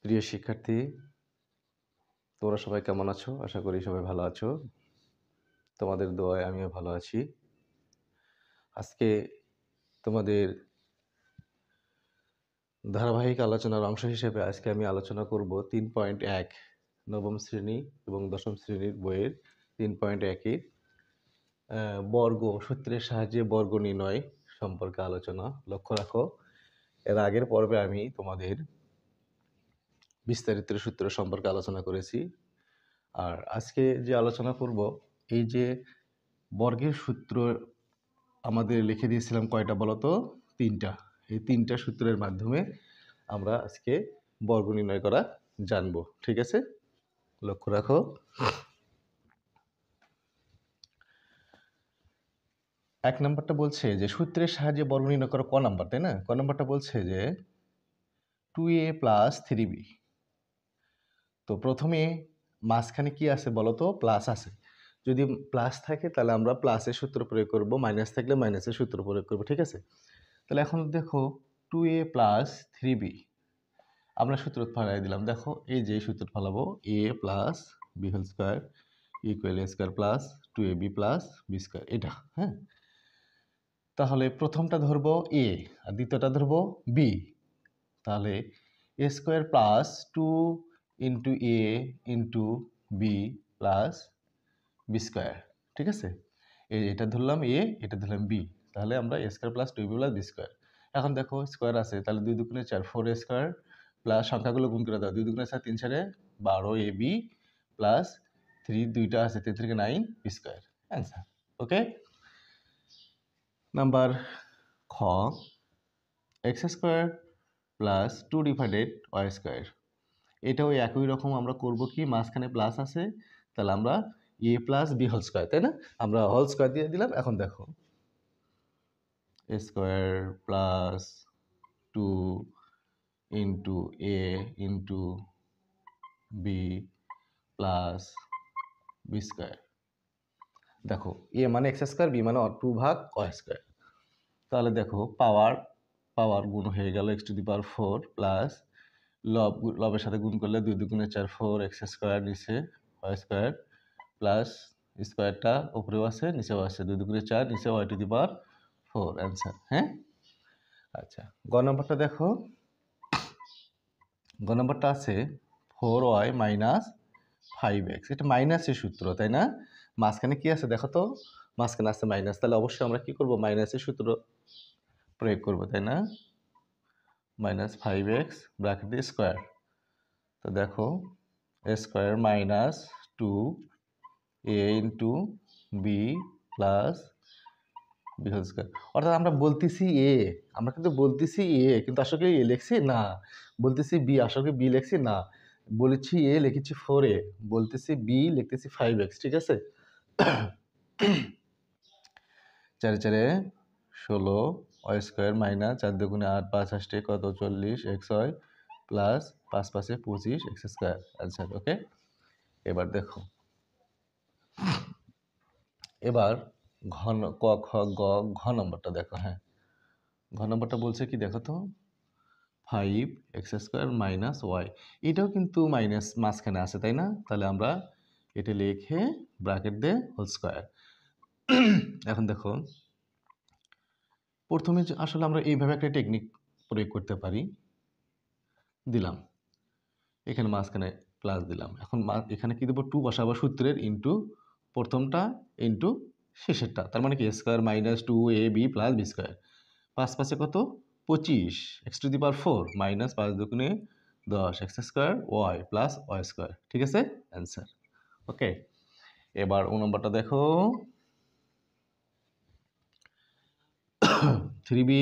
প্রিয় শিক্ষার্থী, তোমরা সবাই কেমন আছো? আশা করি সবাই ভালো আছো। তোমাদের দোয়ায় আমিও ভালো আছি। আজকে তোমাদের ধারাবাহিক আলোচনার অংশ হিসেবে আজকে আমি আলোচনা করব 3.1 নবম শ্রেণী এবং দশম শ্রেণীর বইয়ের 3.1 এর বর্গ সূত্রের সাহায্যে বর্গ নির্ণয় সম্পর্কে আলোচনা। লক্ষ্য রাখো, এর আগের পর্বে আমি তোমাদের বিস্তারিত সূত্র সম্পর্কে আলোচনা করেছি। আর আজকে যে আলোচনা করব, এই যে বর্গের সূত্র আমাদের লিখে দিয়েছিলাম কয়টা বলো তো? 3টা। এই 3টা সূত্রের মাধ্যমে আমরা আজকে বর্গ নির্ণয় করা জানবো। ঠিক আছে, লক্ষ্য রাখো। এক নাম্বারটা বলছে যে সূত্রের সাহায্যে বর্গ নির্ণয় করা, ক নাম্বার, তাই না? ক নাম্বারটা বলছে যে 2a + 3b। তো প্রথমে মাঝখানে কি আছে বলো তো? প্লাস আছে। যদি প্লাস থাকে তাহলে আমরা প্লাসের সূত্র প্রয়োগ করব, মাইনাস থাকলে মাইনাসের সূত্র প্রয়োগ করব। ঠিক আছে, তাহলে এখন দেখো 2a + 3b আমরা সূত্র ফালাই দিলাম। দেখো এই যে সূত্র ফালাবো, a + b² = a² + 2ab + b², এটা। হ্যাঁ, তাহলে প্রথমটা ধরবো a আর দ্বিতীয়টা ধরবো b। তাহলে a² + 2 × a × b + b²। ঠিক আছে, এটা ধরলাম a, এটা ধরলাম b। তাহলে আমরা a² + 2ab + b²। এখন দেখো স্কোয়ার আছে, তাহলে 2 × 2 = 4, 4a² প্লাস সংখ্যাগুলো গুণ করে দাও, 2 × 2 = 4, 3 × 4 = 12ab প্লাস 3, 2টা আছে, 3 × 3 = 9, b²। অ্যান্সার। ওকে, নাম্বার খ, x² + 2 / y²। এটাও একই রকম আমরা করব কি, মাঝখানে প্লাস আছে, তাহলে আমরা a + b², তাই না? আমরা হোল স্কয়ার দিয়ে দিলাম। এখন দেখো a² + 2 × a × b + b²। দেখো a মানে x², b মানে 2/y²। তাহলে দেখো পাওয়ার গুণ হয়ে গেল x⁴ প্লাস লবের সাথে গুণ করলে 2 × 2 = 4, 4x² নিচে y² প্লাস স্কোয়ারটা উপরেও আছে নিচেও আছে, 2 × 2 = 4, নিচে y⁴। অ্যান্সার। হ্যাঁ, আচ্ছা, গ নম্বরটা দেখো। গ নম্বরটা আছে 4y - 5x। এটা মাইনাসের সূত্র, তাই না? মাঝখানে কি আছে দেখো তো? মাঝখানে আছে মাইনাস, তাহলে অবশ্যই আমরা কি করব? মাইনাসের সূত্র প্রয়োগ করব, তাই না? -5x ব্র্যাকেট দিয়ে স্কোয়ার। তো দেখো a² - 2a × b + b²। অর্থাৎ আমরা বলতেছি a, আমরা কিন্তু বলতেছি a, কিন্তু আসলে a লিখছি না। বলতেছি b, আসলে b লিখছি না। বলেছি a, লিখেছি 4a, বলতেছি b, লিখতেছি 5x। ঠিক আছে, 4 × 4 = 16, y² - 4 × 2 = 8, 5 × 8 = কত? 40 xy প্লাস 5 × 5 = 25 x²। আনসার। ওকে, এবার দেখো, এবার ক, খ, গ, ঘ নম্বরটা দেখো। হ্যাঁ, ঘ নম্বরটা বলছে কি দেখো তো? 5x² - y। এটাও কিন্তু মাইনাস মাঝখানে আছে, তাই না? তাহলে আমরা এটা লিখে ব্র্যাকেট দিয়ে হোল স্কয়ার। এখন দেখো, প্রথমে আসলে আমরা এইভাবে একটা টেকনিক প্রয়োগ করতে পারি। দিলাম এখানে মাঝখানে প্লাস দিলাম, এখন এখানে কি দেবো? 2 বসাবো সূত্রের, ইন্টু প্রথমটা ইন্টু শেষেরটা। তার মানে কি a² - 2ab + b²। 5 × 5 = কত? 25 x⁴ -5 × 2 = 10 x² y plus y²। ঠিক আছে, অ্যান্সার। ওকে, এবার ও নম্বরটা দেখো। 3b -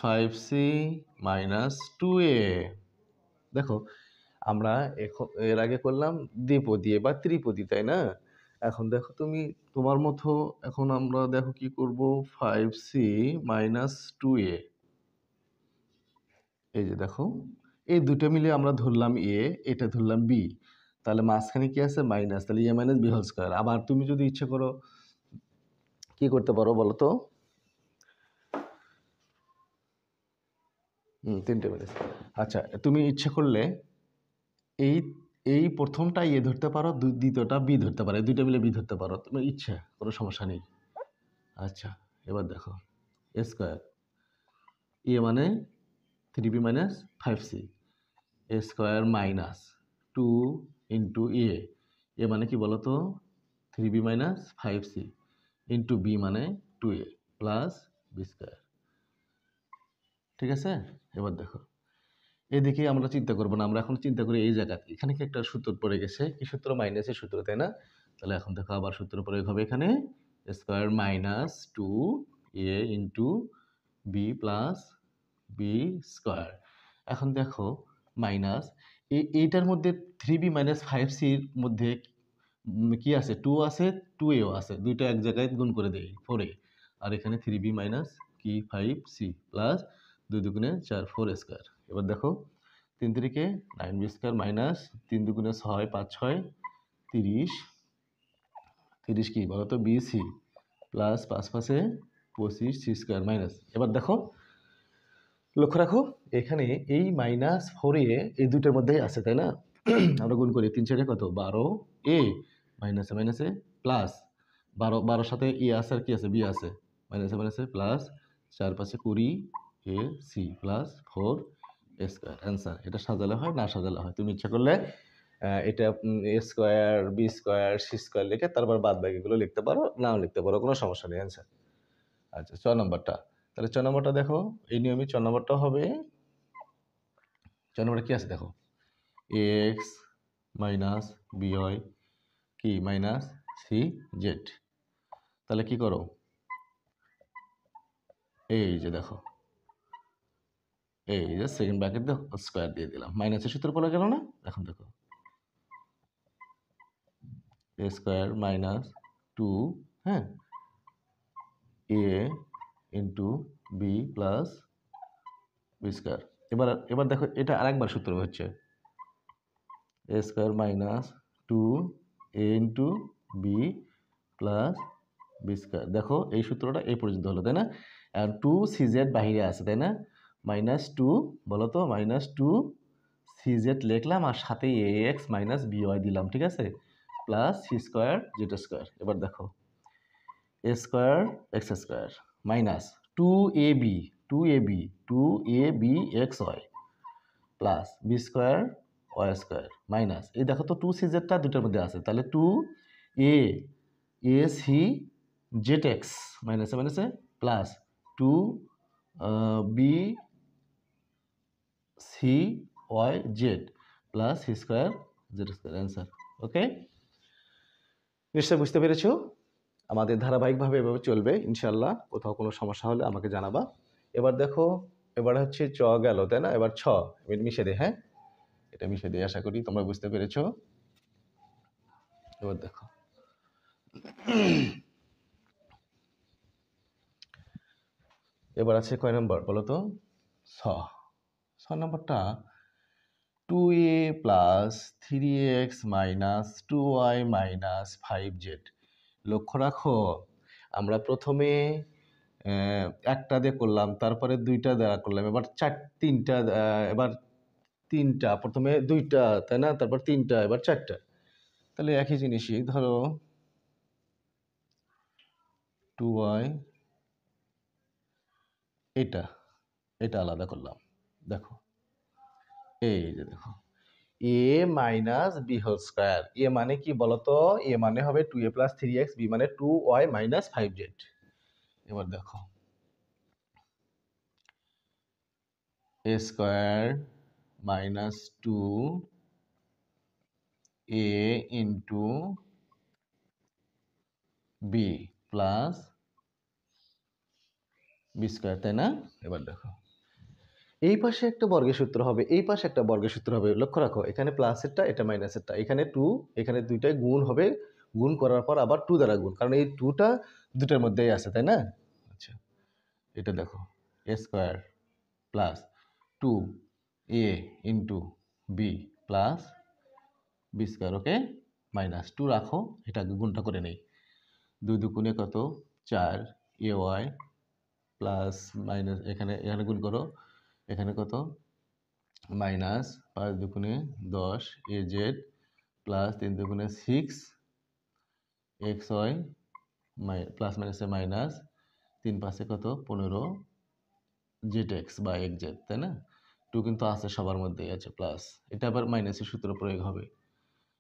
5c - 2a। দেখো আমরা এর আগে করলাম দ্বিপদী, এবার ত্রিপদী, তাই না? এখন দেখো তুমি তোমার মতো, এখন আমরা দেখো কি করব? 5c - 2a, এই যে দেখো, এই দুটো মিলে আমরা ধরলাম a, এটা ধরলাম b, তাহলে মাঝখানে কি আছে? মাইনাস, তাহলে a - b²। আবার তুমি যদি ইচ্ছে করো কি করতে পারো বলো তো? তিনটে মিনিট। আচ্ছা, তুমি ইচ্ছে করলে এই এই প্রথমটা এ ধরতে পারো, দ্বিতীয়টা বি ধরতে পারো, দুইটা মিলে বি ধরতে পারো, তোমার ইচ্ছা, কোনো সমস্যা নেই। আচ্ছা, এবার দেখো এ স্কোয়ার, এ মানে 3b মাইনাস 5c, এ স্কোয়ার মাইনাস 2 ইন্টু এ মানে কি বলো তো 3b minus 5c into B মানে 2a প্লাস বি স্কোয়ার। ঠিক আছে, এবার দেখো এদিকে আমরা চিন্তা করবো না, আমরা এখন চিন্তা করি এই জায়গাতে, এখানে কি একটা সূত্র পড়ে গেছে, কি সূত্র? মাইনাসের সূত্র, তাই না? তাহলে এখন দেখো আবার সূত্র প্রয়োগ হবে এখানে, square minus 2a into B plus B square. এখন দেখো মাইনাস এইটার মধ্যে 3b মাইনাস 5cর মধ্যে কি আছে? 2 আছে, 2a আছে, দুইটা এক জায়গায় গুণ করে দেই 4a, আর এখানে 3b মাইনাস কি 5c প্লাস 2 দুগুণে 4 4 স্কোয়ার। এবার দেখো 3 3 9b স্কোয়ার মাইনাস 3 দুগুণে 6 5 6 30, 30 কি বলো তো BC plus 5 5 25 C square minus. এবার দেখো লক্ষ্য রাখো এখানে এই মাইনাস 4a এই দুইটার মধ্যেই আছে, তাই না? আমরা গুণ করি 3 4 কত 12a মাইনাসে মাইনাসে প্লাস 12 সাথে এ আছে আর কি আছে? বি আছে, মাইনাসে মাইনাসে plus 4 5 20 A C plus 4 square. Answer. এটা সাজালে হয়, না সাজালে হয়, তুমি ইচ্ছা করলে এটা A square B square C square লিখে তারপর বাদ বাকিগুলো লিখতে পারো, নাও লিখতে পারো, কোনো সমস্যা নেই। অ্যান্সার। আচ্ছা, 6 নম্বরটা, তাহলে 6 নম্বরটা দেখো এই নিয়মে 6 নম্বরটা হবে, 6 নম্বরটা কি আছে দেখো, এক্স মাইনাস বিওয়াই কি মাইনাস সি জেড। তাহলে কি করো, এই যে দেখো এই যে সেকেন্ড ব্র্যাকেট দিয়ে স্কোয়ার দিয়ে দিলাম, মাইনাসের সূত্র পড়ে গেল না? এখন দেখো এ স্কোয়ার মাইনাস 2 হ্যাঁ A into B plus B square. এবার এবার দেখো এটা আরেকবার সূত্র হচ্ছে A square minus 2 A into B plus B square. দেখো এই সূত্রটা এই পর্যন্ত হলো, তাই না? আর 2 সিজেড বাহিরে আছে, তাই না? মাইনাস 2 বলো তো, মাইনাস 2 সিজেড লিখলাম আর সাথে এ এক্স মাইনাস বিওয়াই দিলাম, ঠিক আছে? Plus C square Z square. এবার দেখো A square X square minus 2ab 2ab X Y plus B square Y square minus এই দেখো তো 2 সিজেডটা দুটোর মধ্যে আছে, তাহলে 2a সি জেড এক্স মাইনাসে মাইনাসে plus 2b C Y Z plus C square Z square. Answer. Okay, নিশ্চয় বুঝতে পেরেছো? আমাদের ধারাবাহিকভাবে এভাবে চলবে ইনশাল্লাহ। কোথাও কোনো সমস্যা হলে আমাকে জানাবা। এবার দেখো, এবার হচ্ছে চ গেল, তাই না? এবার ছ, এটা মিশে দে। হ্যাঁ, এটা মিশে দিয়ে আশা করি তোমরা বুঝতে পেরেছো। এবার দেখো এবার আছে কয় নম্বর বলো তো? ছ নম্বরটা 2a plus 3x minus 2y minus 5z। লক্ষ্য রাখো আমরা প্রথমে একটা দিয়ে করলাম, তারপরে দুইটা দ্বারা করলাম, এবার তিনটা, এবার তিনটা, প্রথমে দুইটা তাই না, তারপর তিনটা, এবার চারটা। তাহলে একই জিনিসই ধরো 2y, এটা এটা আলাদা করলাম। দেখো এই যে দেখো এ মাইনাস বি হোল স্কোয়ার, এ মানে কি বলতো? এ মানে হবে 2a প্লাস 3x, বি মানে 2y মাইনাস 5z। এবার দেখো A square minus 2a into B plus B square, তাই না? এবার দেখো এই পাশে একটা বর্গের সূত্র হবে, এই পাশে একটা বর্গের সূত্র হবে। লক্ষ্য রাখো এখানে প্লাসেরটা, এটা মাইনাসেরটা, এখানে 2, এখানে দুইটাই গুণ হবে, গুণ করার পর আবার 2 দ্বারা গুণ, কারণ এই 2টা দুটার মধ্যেই আছে, তাই না? আচ্ছা, এটা দেখো A square plus 2a into B plus B square. Okay, minus 2 রাখো, এটা গুণটা করে নেই। 2 দুগুণে কত 4 এ ওয়াই প্লাস মাইনাস এখানে এখানে গুণ করো এখানে কত মাইনাস 5 দুগুণে 10 এ জেড প্লাস 3 দুগুণে 6 এক্স ওয়াই প্লাস মাইনাসে মাইনাস 3 পাশে কত 15 জেড এক্স বা এক্স জেড, তাই না? 2 কিন্তু আছে সবার মধ্যেই আছে প্লাস, এটা আবার মাইনাসের সূত্র প্রয়োগ হবে,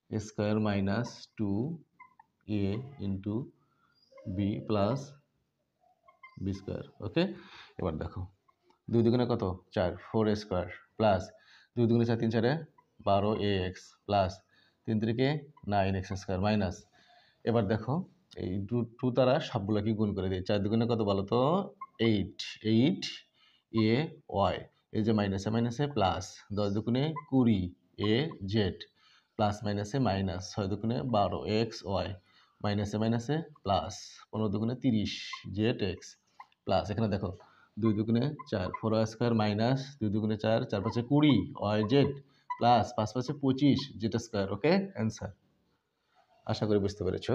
A square minus 2 A into B plus B square. Okay, এবার দেখো 2 দুগুণে কত 4 4 এ স্কোয়ার প্লাস 2 দুগুণে 4 3 4 12 A X plus 3 3 9 X square minus, এবার দেখো এই 2 দ্বারা সবগুলোকে গুণ করে দিই। 4 দুগুণে কত বলো তো 8 8 এ ওয়াই, এই যে মাইনাসে মাইনাসে প্লাস 10 দুগুণে 20 এ জেড প্লাস মাইনাসে মাইনাস 6 দুগুণে 12 এক্স ওয়াই মাইনাসে মাইনাসে প্লাস 15 দুগুণে 30 জেড এক্স প্লাস এখানে দেখো 2 দুগুণে 4 4 ওয়াই স্কোয়ার মাইনাস 2 দুগুণে 4 4 পাঁচে 20 ওয়াই জেড প্লাস 5 পাঁচে 25 জেড স্কোয়ার। ওকে, অ্যান্সার। আশা করি বুঝতে পেরেছো।